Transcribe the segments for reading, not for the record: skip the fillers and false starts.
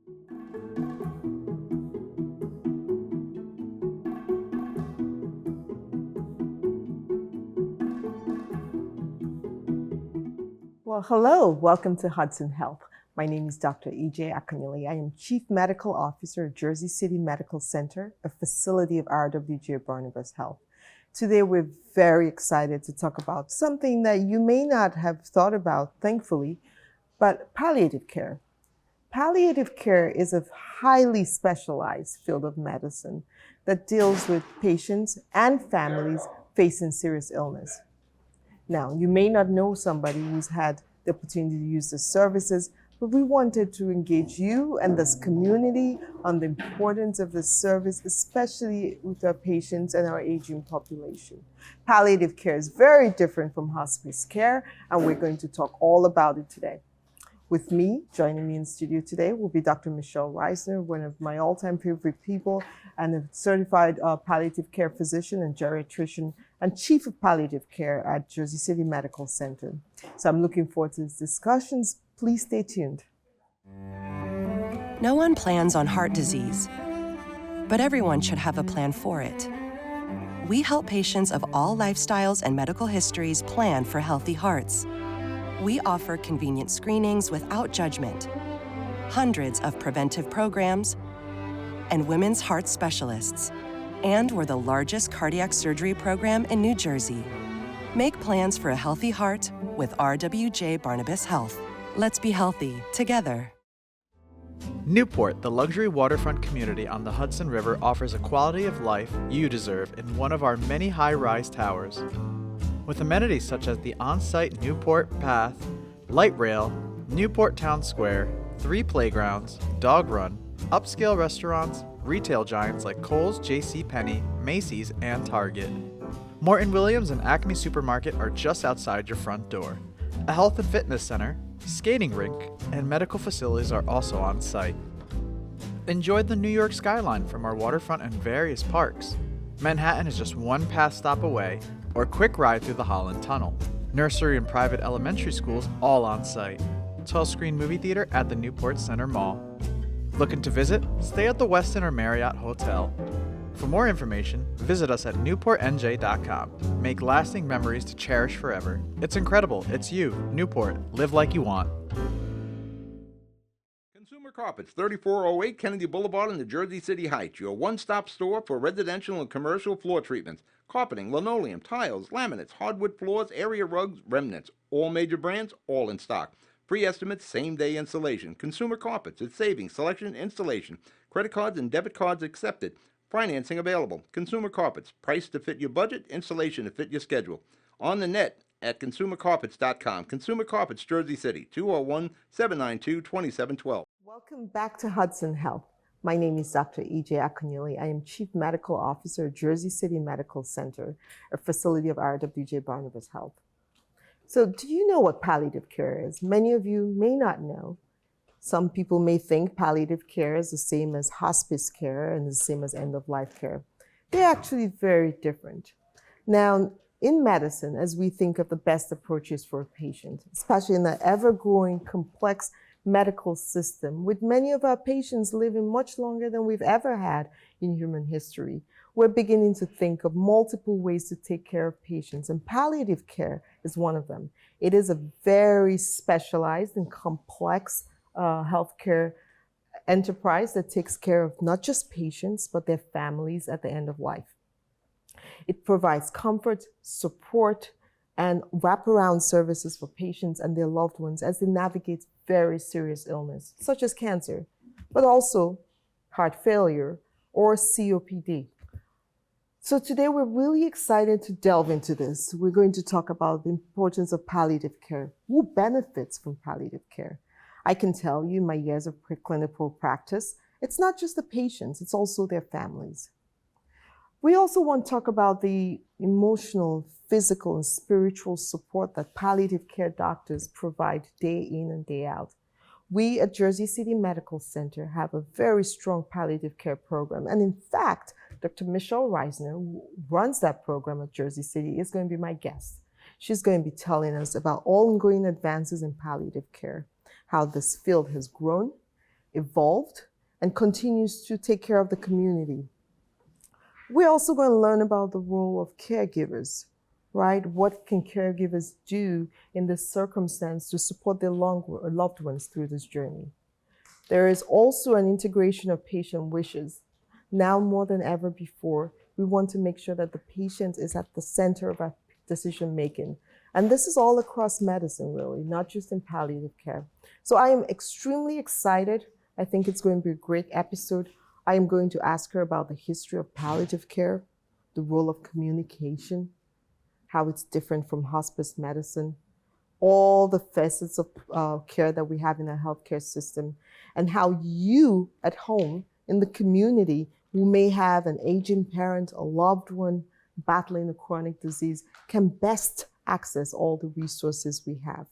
Well, hello, welcome to Hudson Health. My name is Dr. E.J. Akanyele. I am Chief Medical Officer of Jersey City Medical Center, a facility of RWJ Barnabas Health. Today, we're very excited to talk about something that you may not have thought about, thankfully, but palliative care. Palliative care is a highly specialized field of medicine that deals with patients and families facing serious illness. Now, you may not know somebody who's had the opportunity to use the services, but we wanted to engage you and this community on the importance of this service, especially with our patients and our aging population. Palliative care is very different from hospice care, and we're going to talk all about it today. With me, joining me in studio today, will be Dr. Michelle Reisner, one of my all-time favorite people, and a certified palliative care physician and geriatrician and chief of palliative care at Jersey City Medical Center. So I'm looking forward to these discussions. Please stay tuned. No one plans on heart disease, but everyone should have a plan for it. We help patients of all lifestyles and medical histories plan for healthy hearts. We offer convenient screenings without judgment, hundreds of preventive programs, and women's heart specialists. And we're the largest cardiac surgery program in New Jersey. Make plans for a healthy heart with RWJ Barnabas Health. Let's be healthy together. Newport, the luxury waterfront community on the Hudson River, offers a quality of life you deserve in one of our many high-rise towers. With amenities such as the on-site Newport Path, light rail, Newport Town Square, 3 playgrounds, dog run, upscale restaurants, retail giants like Kohl's, JCPenney, Macy's, and Target. Morton Williams and Acme Supermarket are just outside your front door. A health and fitness center, skating rink, and medical facilities are also on site. Enjoy the New York skyline from our waterfront and various parks. Manhattan is just one pass stop away, or quick ride through the Holland Tunnel. Nursery and private elementary schools all on site. 12-screen movie theater at the Newport Center Mall. Looking to visit? Stay at the Westin or Marriott Hotel. For more information, visit us at newportnj.com. Make lasting memories to cherish forever. It's incredible. It's you, Newport. Live like you want. Consumer Carpets, 3408 Kennedy Boulevard in the Jersey City Heights. Your one-stop store for residential and commercial floor treatments. Carpeting, linoleum, tiles, laminates, hardwood floors, area rugs, remnants. All major brands, all in stock. Free estimates, same-day installation. Consumer Carpets, it's savings, selection, installation. Credit cards and debit cards accepted. Financing available. Consumer Carpets, price to fit your budget, installation to fit your schedule. On the net at consumercarpets.com. Consumer Carpets, Jersey City, 201-792-2712. Welcome back to Hudson Health. My name is Dr. E.J. Akanyele. I am Chief Medical Officer of Jersey City Medical Center, a facility of RWJ Barnabas Health. So do you know what palliative care is? Many of you may not know. Some people may think palliative care is the same as hospice care and the same as end-of-life care. They're actually very different. Now, in medicine, as we think of the best approaches for a patient, especially in the ever-growing complex medical system, with many of our patients living much longer than we've ever had in human history, we're beginning to think of multiple ways to take care of patients, and palliative care is one of them. It is a very specialized and complex healthcare enterprise that takes care of not just patients, but their families at the end of life. It provides comfort, support, and wraparound services for patients and their loved ones as they navigate very serious illness, such as cancer, but also heart failure or COPD. So today we're really excited to delve into this. We're going to talk about the importance of palliative care. Who benefits from palliative care? I can tell you in my years of clinical practice, it's not just the patients, it's also their families. We also want to talk about the emotional, physical, and spiritual support that palliative care doctors provide day in and day out. We at Jersey City Medical Center have a very strong palliative care program. And in fact, Dr. Michelle Reisner, who runs that program at Jersey City, is going to be my guest. She's going to be telling us about ongoing advances in palliative care, how this field has grown, evolved and continues to take care of the community. We're also going to learn about the role of caregivers, right? What can caregivers do in this circumstance to support their loved ones through this journey? There is also an integration of patient wishes. Now more than ever before, we want to make sure that the patient is at the center of our decision making. And this is all across medicine, really, not just in palliative care. So I am extremely excited. I think it's going to be a great episode. I am going to ask her about the history of palliative care, the role of communication, how it's different from hospice medicine, all the facets of care that we have in our healthcare system, and how you at home in the community who may have an aging parent, a loved one battling a chronic disease, can best access all the resources we have.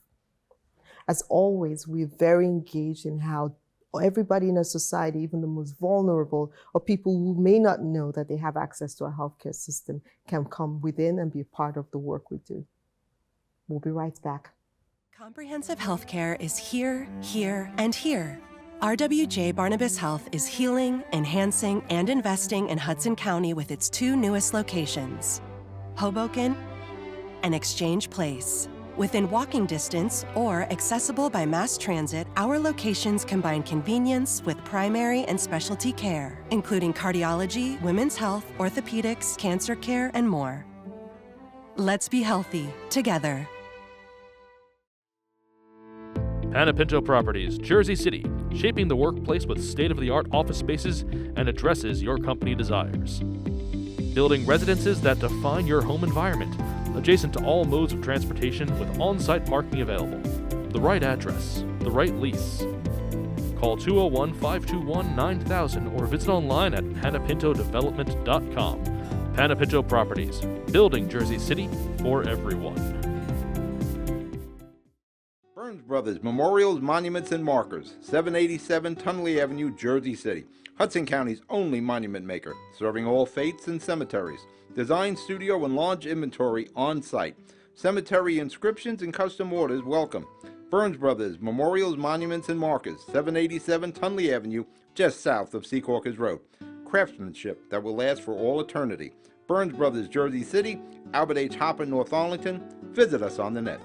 As always, we're very engaged in how everybody in a society, even the most vulnerable, or people who may not know that they have access to a healthcare system, can come within and be a part of the work we do. We'll be right back. Comprehensive healthcare is here, here, and here. RWJ Barnabas Health is healing, enhancing, and investing in Hudson County with its 2 newest locations, Hoboken and Exchange Place. Within walking distance or accessible by mass transit, our locations combine convenience with primary and specialty care, including cardiology, women's health, orthopedics, cancer care, and more. Let's be healthy together. Panapinto Properties, Jersey City, shaping the workplace with state-of-the-art office spaces and addresses your company desires. Building residences that define your home environment, adjacent to all modes of transportation with on-site parking available. The right address, the right lease. Call 201-521-9000 or visit online at panapintodevelopment.com. Panapinto Properties, building Jersey City for everyone. Burns Brothers Memorials, Monuments, and Markers, 787 Tunley Avenue, Jersey City. Hudson County's only monument maker, serving all faiths and cemeteries. Design studio and large inventory on site. Cemetery inscriptions and custom orders welcome. Burns Brothers Memorials, Monuments, and Markers, 787 Tunley Avenue, just south of Secaucus Road. Craftsmanship that will last for all eternity. Burns Brothers, Jersey City, Albert H. Hopper, North Arlington. Visit us on the net.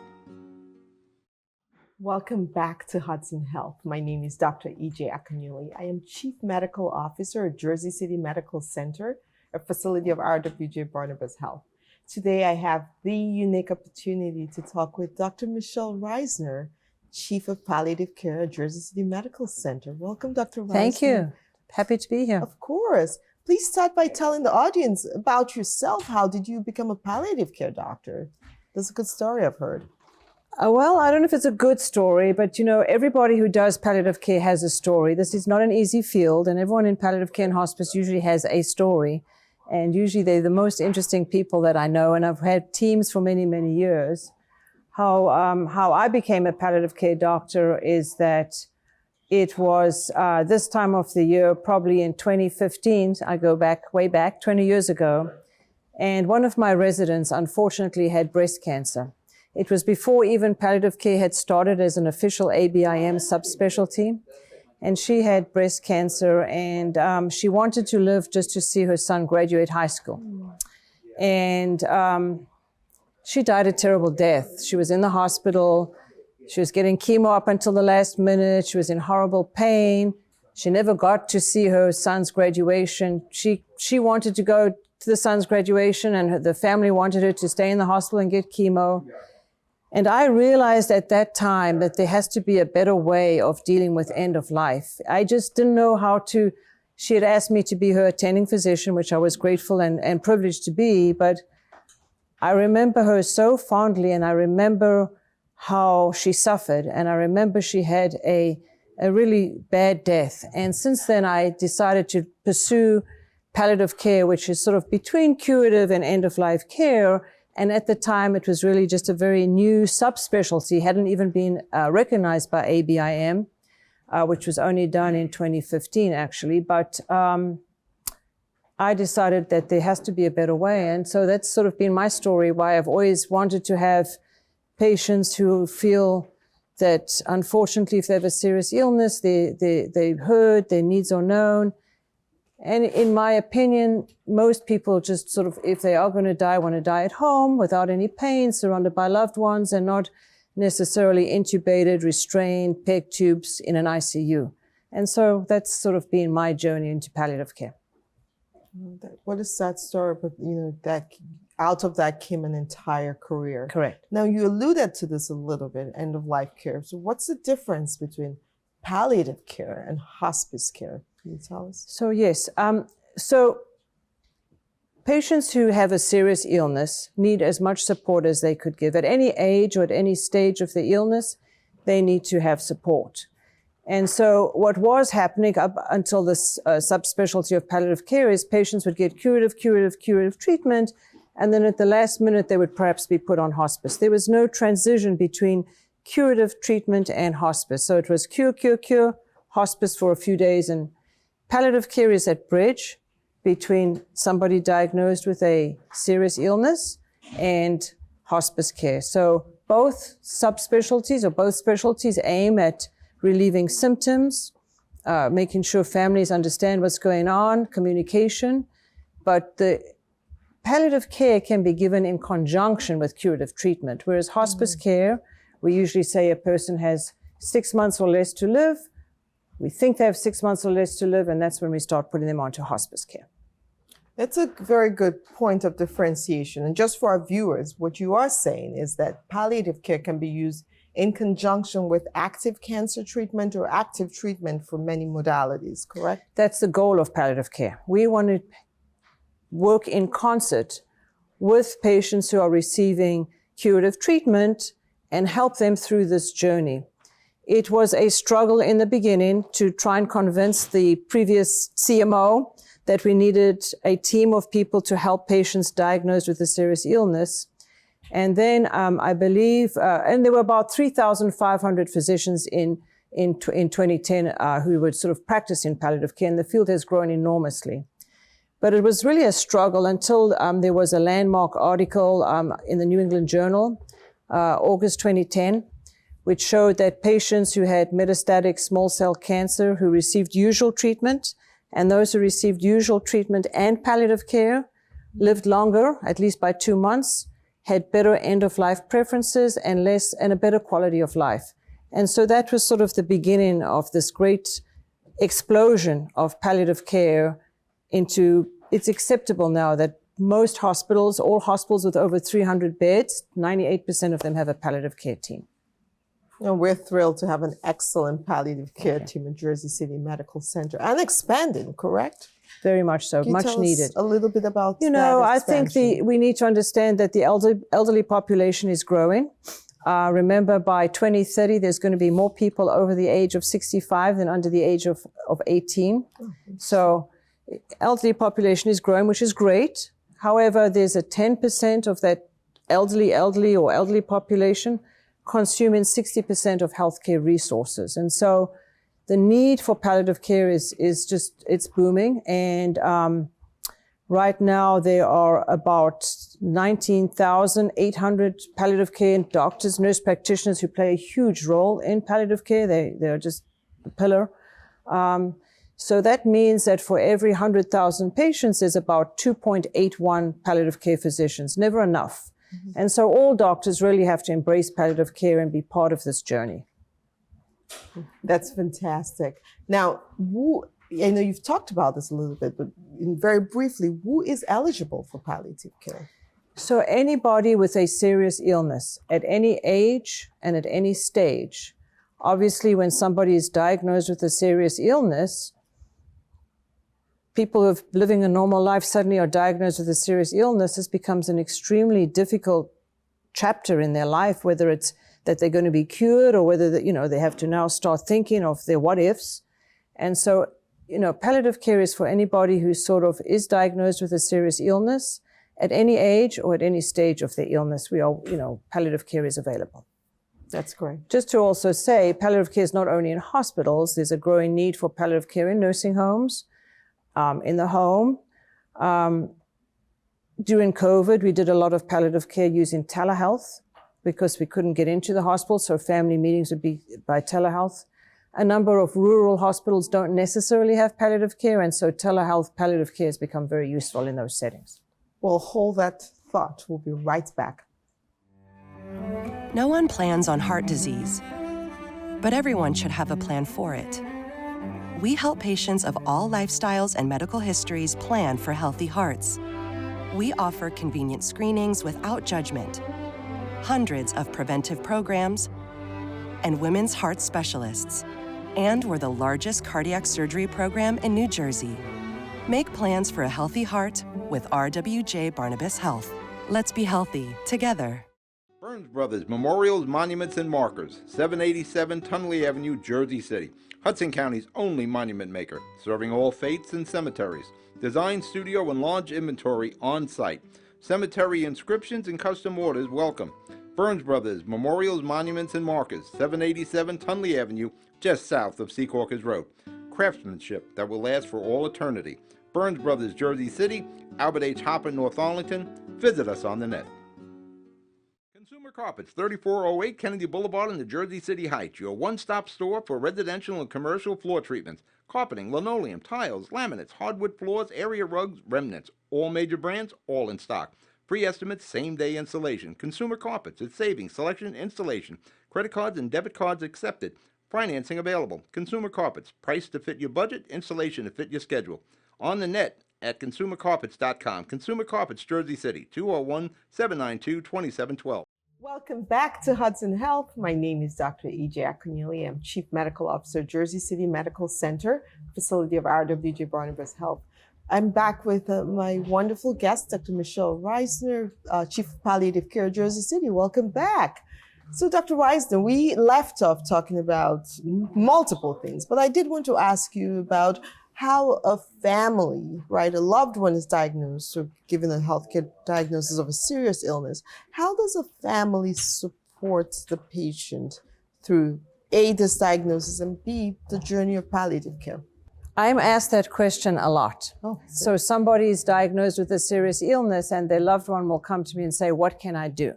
Welcome back to Hudson Health. My name is Dr. E.J. Akanyuli. I am Chief Medical Officer at Jersey City Medical Center, a facility of RWJ Barnabas Health. Today, I have the unique opportunity to talk with Dr. Michelle Reisner, Chief of Palliative Care at Jersey City Medical Center. Welcome, Dr. Reisner. Thank you. Happy to be here. Of course. Please start by telling the audience about yourself. How did you become a palliative care doctor? That's a good story I've heard. Well, I don't know if it's a good story, but everybody who does palliative care has a story. This is not an easy field, and everyone in palliative care and hospice usually has a story. And usually they're the most interesting people that I know, and I've had teams for many, many years. How I became a palliative care doctor is that it was this time of the year, probably in 2015, I go back, way back, 20 years ago, and one of my residents unfortunately had breast cancer. It was before even palliative care had started as an official ABIM subspecialty. And she had breast cancer, and she wanted to live just to see her son graduate high school. And she died a terrible death. She was in the hospital. She was getting chemo up until the last minute. She was in horrible pain. She never got to see her son's graduation. She wanted to go to the son's graduation, and the family wanted her to stay in the hospital and get chemo. And I realized at that time that there has to be a better way of dealing with end of life. I just didn't know how to. She had asked me to be her attending physician, which I was grateful and privileged to be, but I remember her so fondly, and I remember how she suffered, and I remember she had a really bad death. And since then, I decided to pursue palliative care, which is sort of between curative and end-of-life care. And at the time, it was really just a very new subspecialty, hadn't even been recognized by ABIM, which was only done in 2015, actually. But I decided that there has to be a better way. And so that's sort of been my story, why I've always wanted to have patients who feel that unfortunately, if they have a serious illness, they're heard, their needs are known. And in my opinion, most people just sort of, if they are going to die, want to die at home without any pain, surrounded by loved ones, and not necessarily intubated, restrained, peg tubes in an ICU. And so that's sort of been my journey into palliative care. What a sad story, but that out of that came an entire career. Correct. Now, you alluded to this a little bit, end of life care. So what's the difference between palliative care and hospice care? Can you tell us? So yes, so patients who have a serious illness need as much support as they could give. At any age or at any stage of the illness, they need to have support. And so what was happening up until this subspecialty of palliative care is patients would get curative treatment, and then at the last minute, they would perhaps be put on hospice. There was no transition between curative treatment and hospice. So it was cure, hospice for a few days, and palliative care is that bridge between somebody diagnosed with a serious illness and hospice care. So both subspecialties or both specialties aim at relieving symptoms, making sure families understand what's going on, communication. But the palliative care can be given in conjunction with curative treatment, whereas hospice care, we usually say a person has 6 months or less to live. We think they have 6 months or less to live, and that's when we start putting them onto hospice care. That's a very good point of differentiation. And just for our viewers, what you are saying is that palliative care can be used in conjunction with active cancer treatment or active treatment for many modalities, correct? That's the goal of palliative care. We want to work in concert with patients who are receiving curative treatment and help them through this journey. It was a struggle in the beginning to try and convince the previous CMO that we needed a team of people to help patients diagnosed with a serious illness. And then I believe, and there were about 3,500 physicians in 2010 who would sort of practice in palliative care, and the field has grown enormously. But it was really a struggle until there was a landmark article in the New England Journal, August 2010, which showed that patients who had metastatic small cell cancer who received usual treatment and those who received usual treatment and palliative care lived longer, at least by 2 months, had better end-of-life preferences and a better quality of life. And so that was sort of the beginning of this great explosion of palliative care into, it's acceptable now that most hospitals, all hospitals with over 300 beds, 98% of them have a palliative care team. And we're thrilled to have an excellent palliative care team at Jersey City Medical Center and expanding, correct? Very much so, Can you much tell needed. us a little bit about I think we need to understand that the elderly population is growing. Remember, by 2030, there's going to be more people over the age of 65 than under the age of 18. So elderly population is growing, which is great. However, there's a 10% of that elderly population consuming 60% of healthcare resources. And so the need for palliative care is just, it's booming. And right now there are about 19,800 palliative care doctors, nurse practitioners who play a huge role in palliative care. They're just a pillar. So that means that for every 100,000 patients, there's about 2.81 palliative care physicians, never enough. Mm-hmm. And so all doctors really have to embrace palliative care and be part of this journey. That's fantastic. Now, I know you've talked about this a little bit, but very briefly, who is eligible for palliative care? So anybody with a serious illness at any age and at any stage. Obviously, when somebody is diagnosed with a serious illness, people who are living a normal life suddenly are diagnosed with a serious illness. This becomes an extremely difficult chapter in their life, whether it's that they're going to be cured or whether they have to now start thinking of their what ifs. And so, palliative care is for anybody who sort of is diagnosed with a serious illness at any age or at any stage of their illness. Palliative care is available. That's great. Just to also say, palliative care is not only in hospitals. There's a growing need for palliative care in nursing homes, in the home. During COVID, we did a lot of palliative care using telehealth. because we couldn't get into the hospital, so family meetings would be by telehealth. A number of rural hospitals don't necessarily have palliative care, and so telehealth palliative care has become very useful in those settings. We'll hold that thought. We'll be right back. No one plans on heart disease, but everyone should have a plan for it. We help patients of all lifestyles and medical histories plan for healthy hearts. We offer convenient screenings without judgment, hundreds of preventive programs, and women's heart specialists. And we're the largest cardiac surgery program in New Jersey. Make plans for a healthy heart with RWJ Barnabas Health. Let's be healthy together. Burns Brothers Memorials, Monuments, and Markers, 787 Tunley Avenue, Jersey City. Hudson County's only monument maker, serving all faiths and cemeteries. Design, studio, and large inventory on site. Cemetery inscriptions and custom orders welcome. Burns Brothers Memorials, Monuments, and Markers, 787 Tunley Avenue, just south of Secaucus Road. Craftsmanship that will last for all eternity. Burns Brothers, Jersey City, Albert H. Hopper, North Arlington. Visit us on the net. Consumer Carpets, 3408 Kennedy Boulevard in the Jersey City Heights, your one-stop store for residential and commercial floor treatments, carpeting, linoleum, tiles, laminates, hardwood floors, area rugs, remnants, all major brands, all in stock. Free estimates, same-day installation. Consumer Carpets, it's savings, selection, installation. Credit cards and debit cards accepted. Financing available. Consumer Carpets, price to fit your budget, installation to fit your schedule. On the net at consumercarpets.com. Consumer Carpets, Jersey City, 201-792-2712. Welcome back to Hudson Health. My name is Dr. E.J. Acunielli. I'm Chief Medical Officer, Jersey City Medical Center, facility of RWJ Barnabas Health. I'm back with my wonderful guest, Dr. Michelle Reisner, Chief of Palliative Care, Jersey City. Welcome back. So, Dr. Reisner, we left off talking about multiple things, but I did want to ask you about how a family, right, a loved one is diagnosed or given a healthcare diagnosis of a serious illness. How does a family support the patient through A, this diagnosis, and B, the journey of palliative care? I'm asked that question a lot. Oh, so somebody is diagnosed with a serious illness and their loved one will come to me and say, what can I do?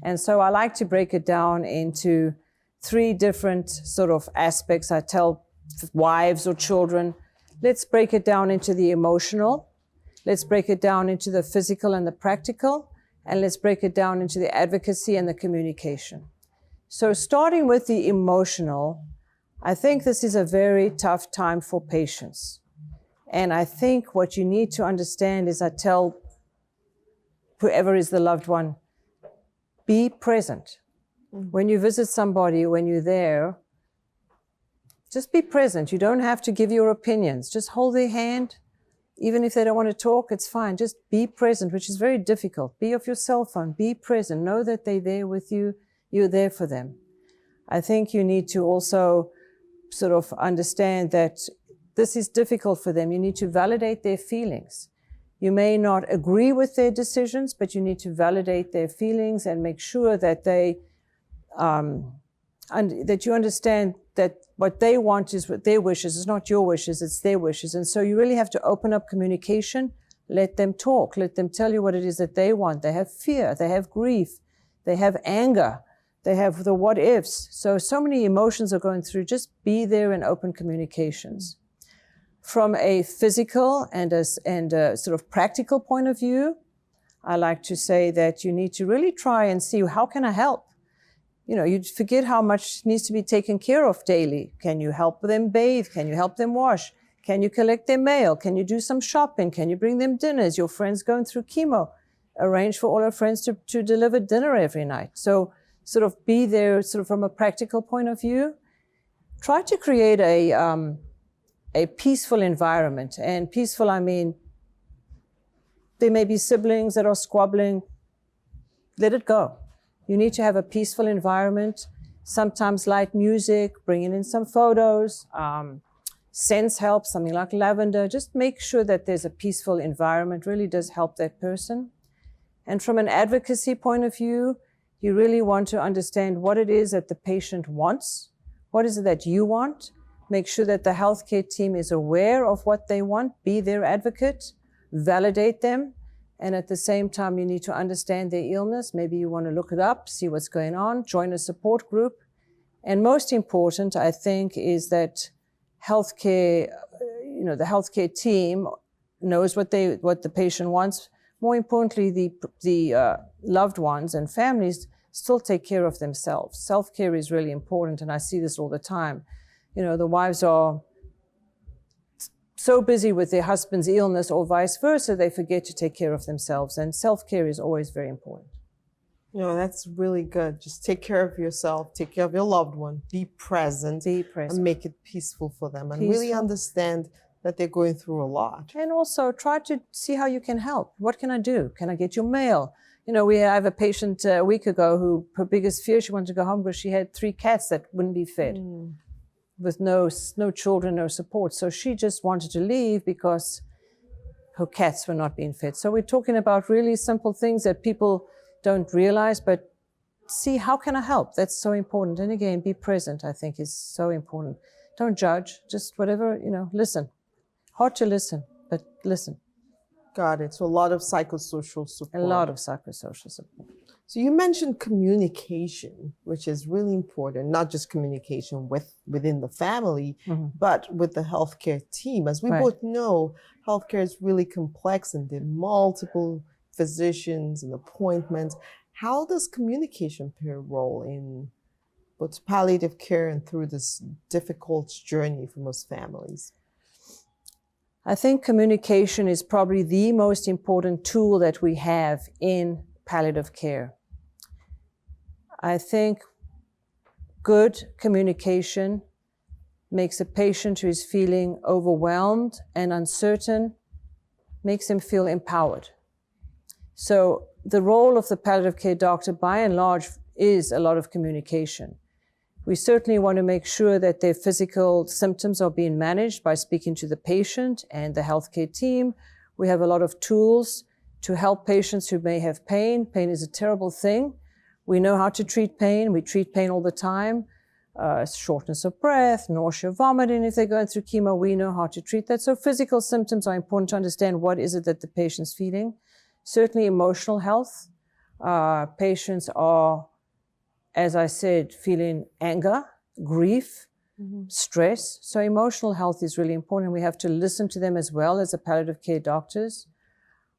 And so I like to break it down into three different sort of aspects. I tell wives or children, let's break it down into the emotional, let's break it down into the physical and the practical, and let's break it down into the advocacy and the communication. So starting with the emotional, I think this is a very tough time for patients. And I think what you need to understand is I tell whoever is the loved one, be present. When you visit somebody, when you're there, just be present. You don't have to give your opinions. Just hold their hand. Even if they don't want to talk, it's fine. Just be present, which is very difficult. Be off your cell phone. Be present. Know that they're there with you. You're there for them. I think you need to also sort of understand that this is difficult for them. You need to validate their feelings. You may not agree with their decisions, but you need to validate their feelings and make sure that they, that you understand that what they want is what their wishes. It's not your wishes, it's their wishes. And so you really have to open up communication, let them talk, let them tell you what it is that they want. They have fear, they have grief, they have anger, they have the what ifs. So many emotions are going through. Just be there in open communications. From a physical and a sort of practical point of view, I like to say that you need to really try and see, how can I help? You know, you forget how much needs to be taken care of daily. Can you help them bathe? Can you help them wash? Can you collect their mail? Can you do some shopping? Can you bring them dinners? Your friend's going through chemo. Arrange for all our friends to deliver dinner every night. So sort of be there sort of from a practical point of view. Try to create a peaceful environment. And peaceful, I mean, there may be siblings that are squabbling. Let it go. You need to have a peaceful environment, sometimes light music, bringing in some photos, scents help, something like lavender. Just make sure that there's a peaceful environment, really does help that person. And from an advocacy point of view, you really want to understand what it is that the patient wants. What is it that you want? Make sure that the healthcare team is aware of what they want, be their advocate, validate them, And at the same time, you need to understand their illness. Maybe you want to look it up, see what's going on, join a support group. And most important, I think, is that healthcare, the healthcare team knows what the patient wants. More importantly, the loved ones and families still take care of themselves. Self-care is really important, and I see this all the time. The wives are so busy with their husband's illness or vice versa, they forget to take care of themselves. And self-care is always very important. That's really good. Just take care of yourself, take care of your loved one, be present, and make it peaceful for them, and really understand that they're going through a lot. And also try to see how you can help. What can I do? Can I get your mail? We have a patient a week ago who, her biggest fear, she wanted to go home because she had 3 cats that wouldn't be fed. With no children, no support. So she just wanted to leave because her cats were not being fed. So we're talking about really simple things that people don't realize, but see, how can I help? That's so important. And again, be present, I think, is so important. Don't judge, just whatever, listen. Hard to listen, but listen. Got it. So a lot of psychosocial support. A lot of psychosocial support. So you mentioned communication, which is really important, not just communication within the family, but with the healthcare team. As we both know, healthcare is really complex and there are multiple physicians and appointments. How does communication play a role in both palliative care and through this difficult journey for most families? I think communication is probably the most important tool that we have in palliative care. I think good communication makes a patient who is feeling overwhelmed and uncertain, makes him feel empowered. So the role of the palliative care doctor, by and large, is a lot of communication. We certainly want to make sure that their physical symptoms are being managed by speaking to the patient and the healthcare team. We have a lot of tools to help patients who may have pain. Pain is a terrible thing. We know how to treat pain. We treat pain all the time. Shortness of breath, nausea, vomiting. If they're going through chemo, we know how to treat that. So physical symptoms are important to understand what is it that the patient's feeling. Certainly emotional health. Patients are, as I said, feeling anger, grief, stress. So emotional health is really important. We have to listen to them as well as the palliative care doctors.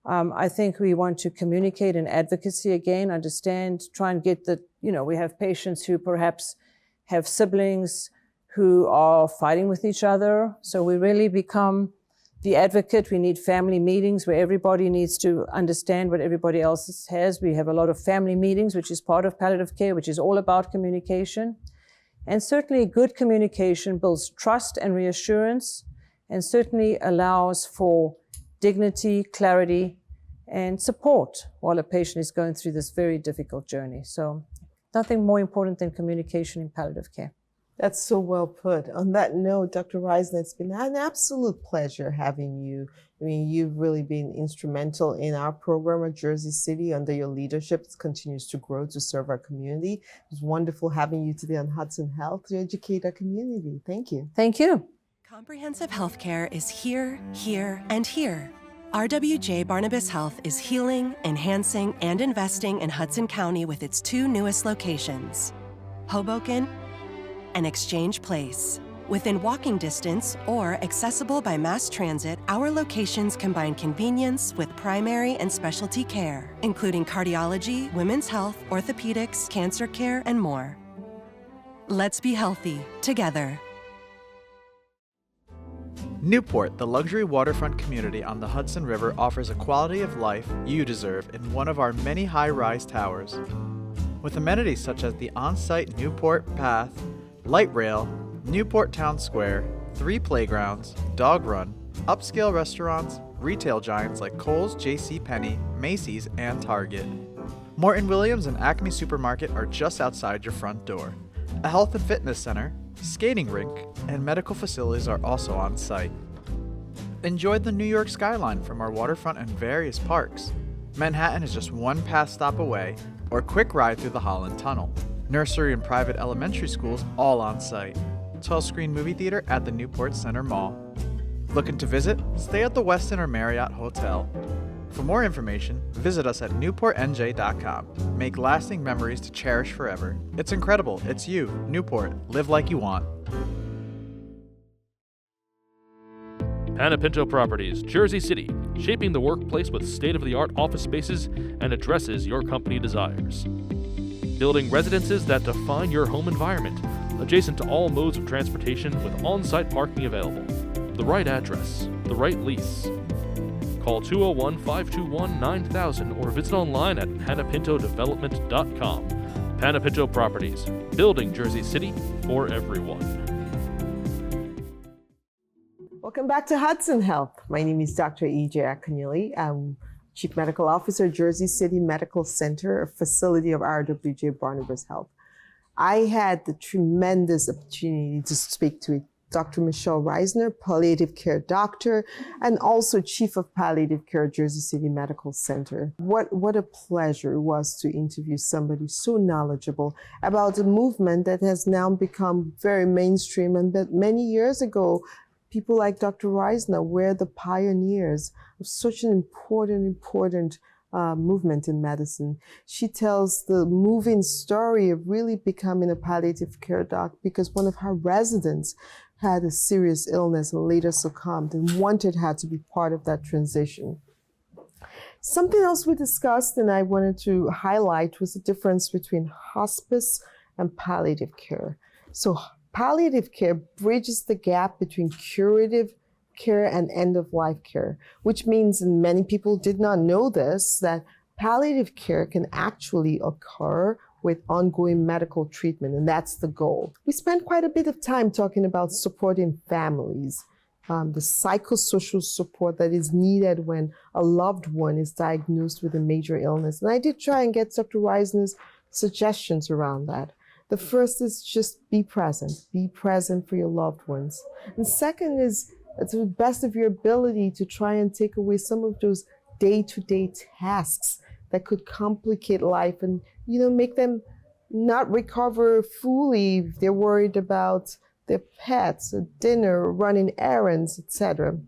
I think we want to communicate in advocacy again, understand, try and get we have patients who perhaps have siblings who are fighting with each other. So we really become the advocate. We need family meetings where everybody needs to understand what everybody else has. We have a lot of family meetings, which is part of palliative care, which is all about communication. And certainly good communication builds trust and reassurance, and certainly allows for dignity, clarity, and support while a patient is going through this very difficult journey. So nothing more important than communication in palliative care. That's so well put. On that note, Dr. Reisner, it's been an absolute pleasure having you. I mean, you've really been instrumental in our program at Jersey City. Under your leadership, it continues to grow to serve our community. It was wonderful having you today on Hudson Health to educate our community. Thank you. Thank you. Comprehensive healthcare is here, here, and here. RWJ Barnabas Health is healing, enhancing, and investing in Hudson County with its 2 newest locations, Hoboken and Exchange Place. Within walking distance or accessible by mass transit, our locations combine convenience with primary and specialty care, including cardiology, women's health, orthopedics, cancer care, and more. Let's be healthy together. Newport, the luxury waterfront community on the Hudson River, offers a quality of life you deserve in one of our many high-rise towers. With amenities such as the on-site Newport Path, light rail, Newport Town Square, 3 playgrounds, dog run, upscale restaurants, retail giants like Kohl's, JCPenney, Macy's, and Target. Morton Williams and Acme Supermarket are just outside your front door. A health and fitness center, skating rink, and medical facilities are also on site. Enjoy the New York skyline from our waterfront and various parks. Manhattan is just 1 pass stop away, or quick ride through the Holland Tunnel. Nursery and private elementary schools all on site. 12-screen movie theater at the Newport Center Mall. Looking to visit? Stay at the Westin or Marriott Hotel. For more information, visit us at newportnj.com. Make lasting memories to cherish forever. It's incredible. It's you, Newport. Live like you want. Panepinto Properties, Jersey City, shaping the workplace with state-of-the-art office spaces and addresses your company desires. Building residences that define your home environment, adjacent to all modes of transportation with on-site parking available. The right address, the right lease. Call 201-521-9000 or visit online at panepintodevelopment.com. Panepinto Properties, building Jersey City for everyone. Welcome back to Hudson Health. My name is Dr. E.J. Akanyili. I'm Chief Medical Officer, Jersey City Medical Center, a facility of RWJ Barnabas Health. I had the tremendous opportunity to speak to Dr. Michelle Reisner, palliative care doctor, and also Chief of Palliative Care, Jersey City Medical Center. What a pleasure it was to interview somebody so knowledgeable about a movement that has now become very mainstream, and that many years ago, people like Dr. Reisner were the pioneers of such an important movement in medicine. She tells the moving story of really becoming a palliative care doc because one of her residents had a serious illness and later succumbed and wanted her to be part of that transition. Something else we discussed and I wanted to highlight was the difference between hospice and palliative care. So palliative care bridges the gap between curative care and end-of-life care, which means, and many people did not know this, that palliative care can actually occur with ongoing medical treatment, and that's the goal. We spent quite a bit of time talking about supporting families, the psychosocial support that is needed when a loved one is diagnosed with a major illness. And I did try and get Dr. Reisner's suggestions around that. The first is just be present for your loved ones. And second is, to the best of your ability, to try and take away some of those day-to-day tasks that could complicate life and, make them not recover fully if they're worried about their pets, a dinner, running errands, etc.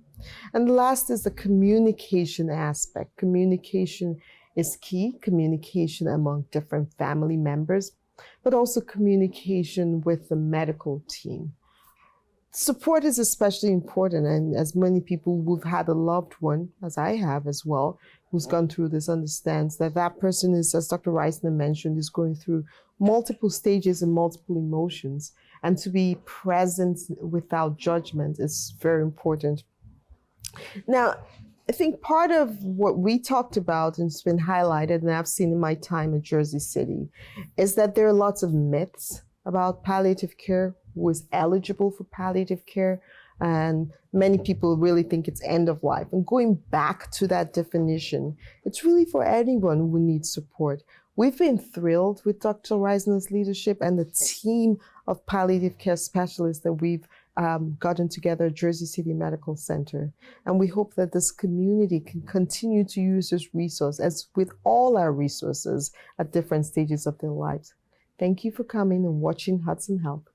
And the last is the communication aspect. Communication is key, communication among different family members, but also communication with the medical team. Support is especially important, and as many people who've had a loved one, as I have as well, who's gone through this understands that that person is, as Dr. Reisner mentioned, is going through multiple stages and multiple emotions, and to be present without judgment is very important. Now, I think part of what we talked about and it's been highlighted, and I've seen in my time in Jersey City, is that there are lots of myths about palliative care, who is eligible for palliative care, and many people really think it's end of life. And going back to that definition, it's really for anyone who needs support. We've been thrilled with Dr. Reisner's leadership and the team of palliative care specialists that we've gotten together at Jersey City Medical Center. And we hope that this community can continue to use this resource, as with all our resources at different stages of their lives. Thank you for coming and watching Hudson Health.